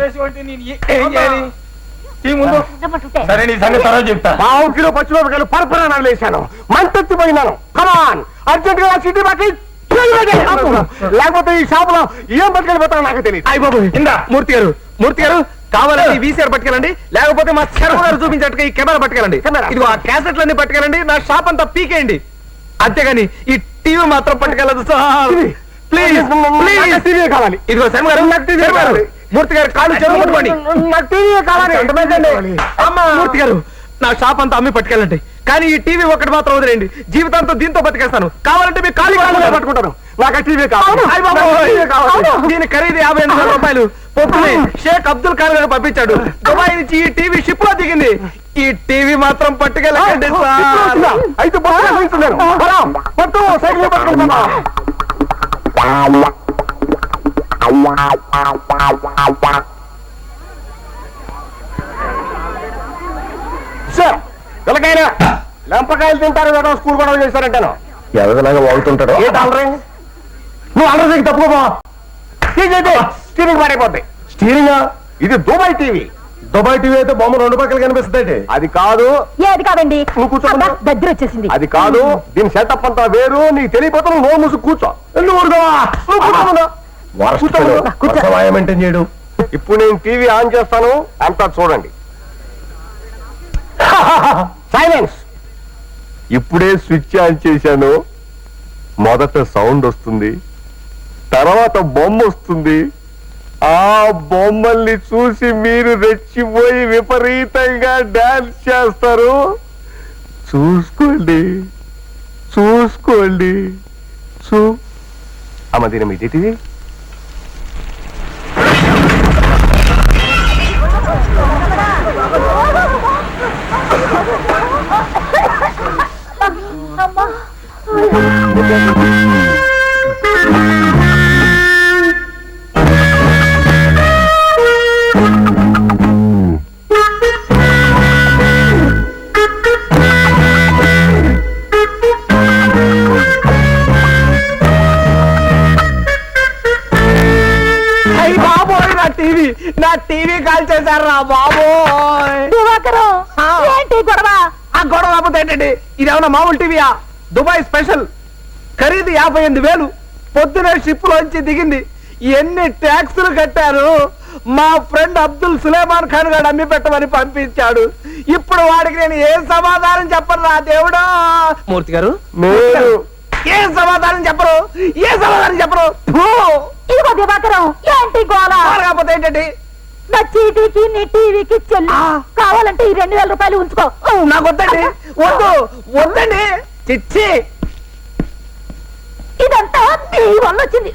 ఏం చేయాలి? ముందు సరే నీ సంగతి తర్వాత చెప్తా. పావు కిలో పచ్చిమిరపకాయలు పరపరాలు వేశాను, మంటెత్తిపోయినాను. కమాన్ అర్జెంట్ గా సిటీ బాకి లేకపోతే ఈ షాప్ లో ఏం పట్టుకెళ్ళిపోతానో నాకు తెలియదు. అయ్య బాబు ఇందా మూర్తి గారు కావాలంటే వీసీఆర్ పట్టుకెళ్ళండి, లేకపోతే మా శర్మ గారు చూపించట్టుగా ఈ కెమెరా పట్టుకెళ్ళండి. ఇదిగో ఆ క్యాసెట్లన్నీ పట్టుకెళ్ళండి, నా షాప్ అంతా పీకేయండి. అంతేగాని ఈ టీవీ మాత్రం పట్టుకెళ్ళదు సార్. ప్లీజ్ ప్లీజ్ టీవీ కావాలి. ఇదిగో శర్మ గారు, శర్మ గారు, మూర్తి గారు కాళ్ళు చెరువు పట్టుకోండి. నాకు టీవీ కావాలి. మూర్తి గారు నా షాప్ అంతా అమ్మి పట్టుకెళ్ళండి, కానీ ఈ టీవీ ఒకటి మాత్రం వదిలేండి. జీవితాంతం దీంతో బతికేస్తాను. కావాలంటే మీ కాళ్ళు పట్టుకుంటాను. నాకు టీవీ కావాలి. దీని ఖరీదు 58,000 రూపాయలు. పొద్దునే షేక్ అబ్దుల్ ఖాన్ గారు పంపించాడు. దుబాయ్ నుంచి ఈ టీవీ షిప్ లో దిగింది. ఈ టీవీ మాత్రం పట్టుకెళ్ళండి సార్. అయితే పట్టు సైకిల్ పట్టుకుంటున్నా. సార్ పిల్లకాయన లంపకాయలు తింటారు కదా, స్కూల్ గొడవ చేశారంటాను. ఎవరిలాగా వాగుతుంటాడు. ఏంటి అలరే? నువ్వు అలరే తప్పుకోపో. స్టీరింగ్ మారైపోద్ది. స్టీరింగ్ ఇది దుబాయ్ టీవీ. దుబాయ్ టీవీ అయితే బొమ్మ 2 పక్కలు కనిపిస్తుంది. అది కాదు. ఏది కాదండి, నువ్వు కూర్చోండి. దగ్గర వచ్చేసింది. అది కాదు, దీని సెటప్ అంతా వేరు. నీకు తెలియపోతాను. నోరు మూసు కూర్చో. మెయింటైన్ చేయడు. ఇప్పుడు నేను టీవీ ఆన్ చేస్తాను, అంతా చూడండి. సైలెన్స్. ఇప్పుడే స్విచ్ ఆన్ చేశాను. మొదట సౌండ్ వస్తుంది, తర్వాత బొమ్మ వస్తుంది. ఆ బొమ్మల్ని చూసి మీరు రెచ్చిపోయి విపరీతంగా డాన్స్ చేస్తారు. చూసుకోండి చూసుకోండి. అమ్మ దీని మీ టీవీ నా టీవీ కాల్ చేశారు రా బాబోయ్. ఏంటి గొడవ? ఆ గొడవ కాకపోతే ఏంటండి, ఇదేమన్నా మామూలు టీవీయా? దుబాయ్ స్పెషల్, ఖరీదు 58,000. పొద్దునే షిప్ లోంచి దిగింది. ఎన్ని ట్యాక్సులు కట్టారు. మా ఫ్రెండ్ అబ్దుల్ సులేమాన్ ఖాన్ గారు అమ్మి పెట్టమని పంపించాడు. ఇప్పుడు వాడికి నేను ఏం సమాధానం చెప్పను రా దేవుడా. మూర్తి గారు ఏం సమాధానం చెప్పరు, ఏ సమాధానం చెప్పరు. ఇదిగో దివాకరం, ఏంటి గోళ? కాకపోతే ఏంటండి, నా చీటీకి నీ టీవీకి చెల్లి. కావాలంటే ఈ 2,000 రూపాయలు ఉంచుకో. నాకు వద్దండి, వద్దండి చిచ్చి. ఇదంతా నీ వల్ల వచ్చింది.